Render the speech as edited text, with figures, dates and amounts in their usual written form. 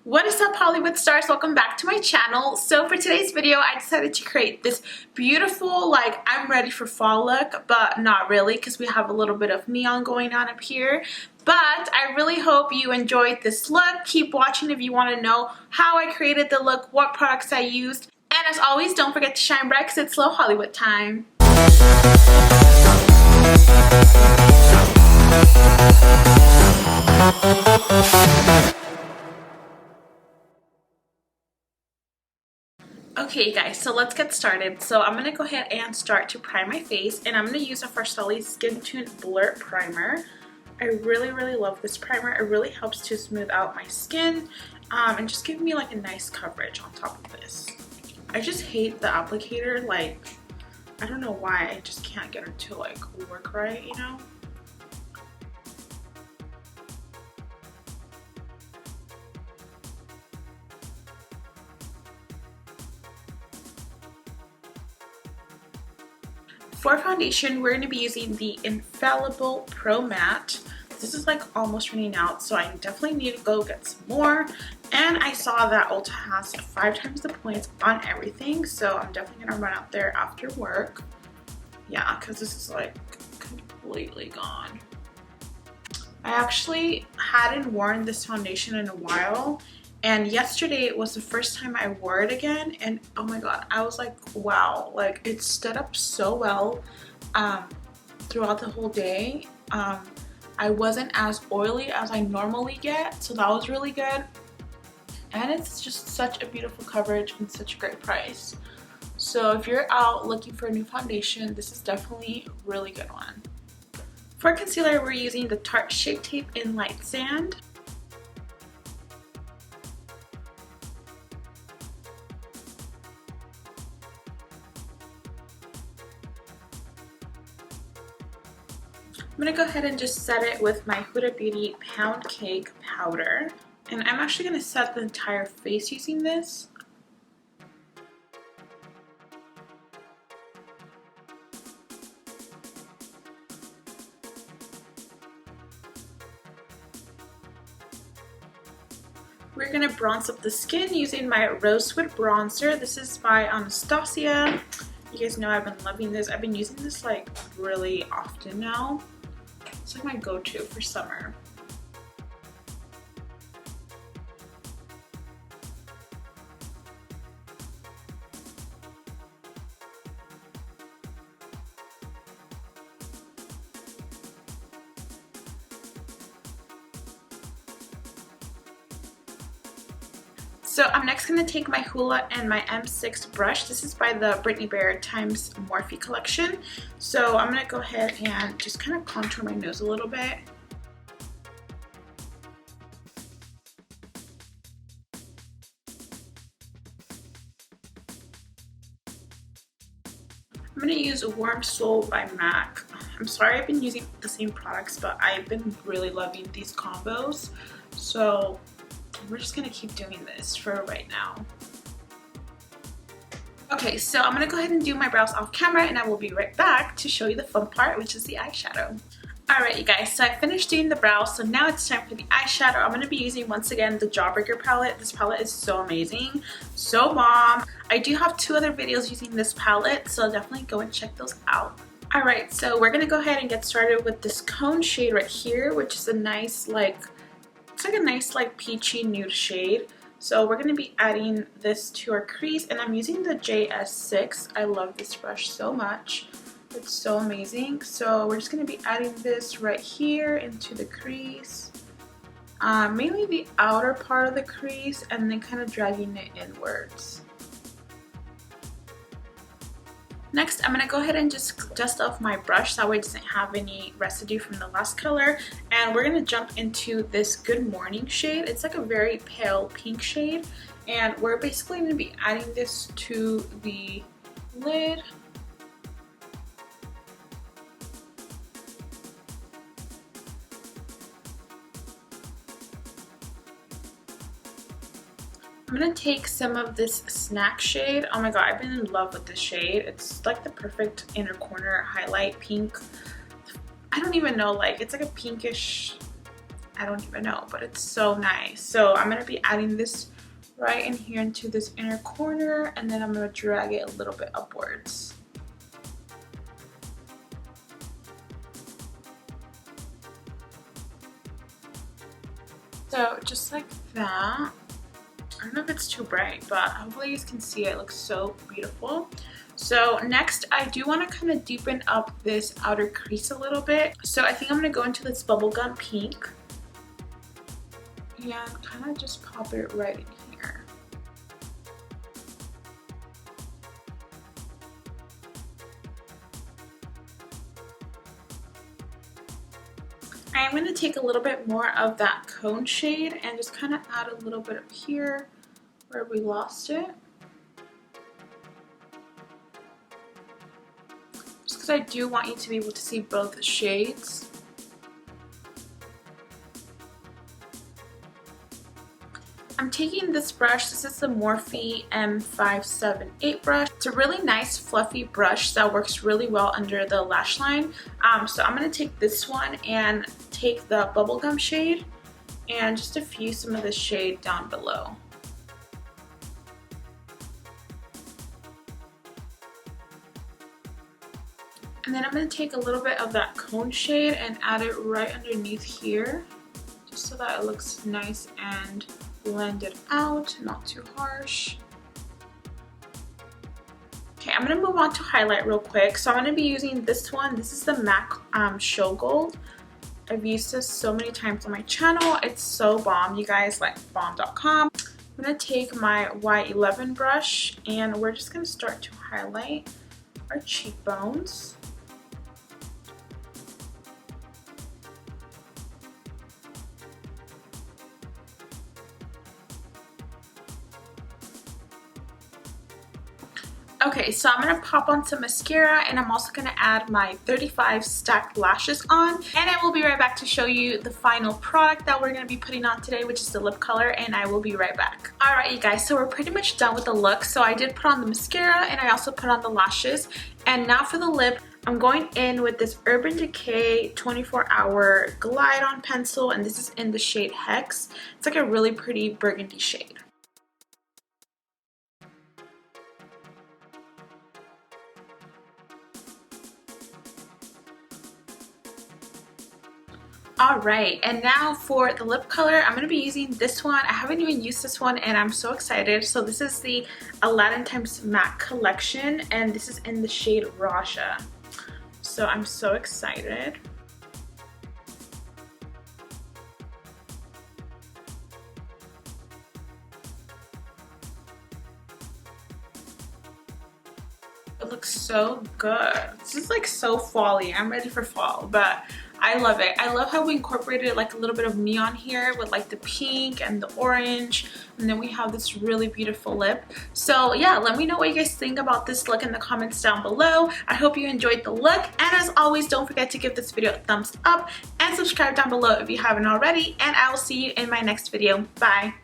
What is up, Hollywood stars? Welcome back to my channel. So for today's video, I decided to create this beautiful, like, I'm ready for fall look, but not really because we have a little bit of neon going on up here. But I really hope you enjoyed this look. Keep watching if you want to know how I created the look, what products I used. And as always, don't forget to shine bright because it's Low Hollywood time. Okay guys, so let's get started. So I'm going to go ahead and start to prime my face, and I'm going to use a Farcelli Skin Tune Blur Primer. I really love this primer. It really helps to smooth out my skin and just give me like a nice coverage on top of this. I just hate the applicator. Like, I don't know why, I just can't get it to like work right, you know? For foundation, we're going to be using the Infallible Pro Matte. This is like almost running out, so I definitely need to go get some more. And I saw that Ulta has 5 times the points on everything, so I'm definitely going to run out there after work. Yeah, because this is like completely gone. I actually hadn't worn this foundation in a while. And yesterday was the first time I wore it again, and oh my god, I was like, wow, like it stood up so well throughout the whole day. I wasn't as oily as I normally get, so that was really good. And it's just such a beautiful coverage and such a great price. So if you're out looking for a new foundation, this is definitely a really good one. For concealer, we're using the Tarte Shape Tape in Light Sand. I'm going to go ahead and just set it with my Huda Beauty Pound Cake powder. And I'm actually going to set the entire face using this. We're going to bronze up the skin using my Rosewood bronzer. This is by Anastasia. You guys know I've been loving this. I've been using this like really often now. It's like my go-to for summer. So I'm next going to take my Hoola and my M6 brush. This is by the Brittany Bear times Morphe collection. So I'm going to go ahead and just kind of contour my nose a little bit. I'm going to use Warm Soul by MAC. I'm sorry I've been using the same products, but I've been really loving these combos. So we're just going to keep doing this for right now. Okay, so I'm going to go ahead and do my brows off camera, and I will be right back to show you the fun part, which is the eyeshadow. Alright you guys, so I finished doing the brows, so now it's time for the eyeshadow. I'm going to be using once again the JAWBREAKER palette. This palette is so amazing, so bomb. I do have 2 other videos using this palette, so definitely go and check those out. Alright, so we're going to go ahead and get started with this cone shade right here, which is a nice it's like a nice like peachy nude shade. So we're going to be adding this to our crease, and I'm using the JS6. I love this brush so much. It's so amazing. So we're just going to be adding this right here into the crease. Mainly the outer part of the crease, and then kind of dragging it inwards. Next, I'm going to go ahead and just dust off my brush so that way it doesn't have any residue from the last color. And we're going to jump into this Good Morning shade. It's like a very pale pink shade. And we're basically going to be adding this to the lid. I'm going to take some of this Snack shade. Oh my god, I've been in love with this shade. It's like the perfect inner corner highlight pink. I don't even know, like it's like a pinkish, I don't even know, but it's so nice. So I'm going to be adding this right in here into this inner corner, and then I'm going to drag it a little bit upwards. So just like that. I don't know if it's too bright, but hopefully you guys can see it. It looks so beautiful. So next, I do want to kind of deepen up this outer crease a little bit. So I think I'm going to go into this bubblegum pink and kind of just pop it right in here. I'm going to take a little bit more of that cone shade and just kind of add a little bit up here where we lost it. Just because I do want you to be able to see both shades. I'm taking this brush. This is the Morphe M578 brush. It's a really nice fluffy brush that works really well under the lash line. So I'm going to take this one and take the bubblegum shade and just diffuse some of the shade down below. And then I'm going to take a little bit of that cone shade and add it right underneath here, just so that it looks nice and blended out, not too harsh. Okay, I'm going to move on to highlight real quick. So I'm going to be using this one. This is the MAC Show Gold. I've used this so many times on my channel. It's so bomb, you guys, like bomb.com. I'm going to take my Y11 brush and we're just going to start to highlight our cheekbones. Okay, so I'm going to pop on some mascara and I'm also going to add my 35 stacked lashes on. And I will be right back to show you the final product that we're going to be putting on today, which is the lip color, and I will be right back. Alright you guys, so we're pretty much done with the look. So I did put on the mascara and I also put on the lashes. And now for the lip, I'm going in with this Urban Decay 24-hour Glide On pencil, and this is in the shade Hex. It's like a really pretty burgundy shade. Alright, and now for the lip color, I'm going to be using this one. I haven't even used this one and I'm so excited. So this is the Aladdin Times MAC collection and this is in the shade Raja. So I'm so excited. It looks so good. This is like so fall-y. I'm ready for fall, but I love it. I love how we incorporated like a little bit of neon here with like the pink and the orange, and then we have this really beautiful lip. So yeah, let me know what you guys think about this look in the comments down below. I hope you enjoyed the look, and as always, don't forget to give this video a thumbs up and subscribe down below if you haven't already, and I will see you in my next video. Bye.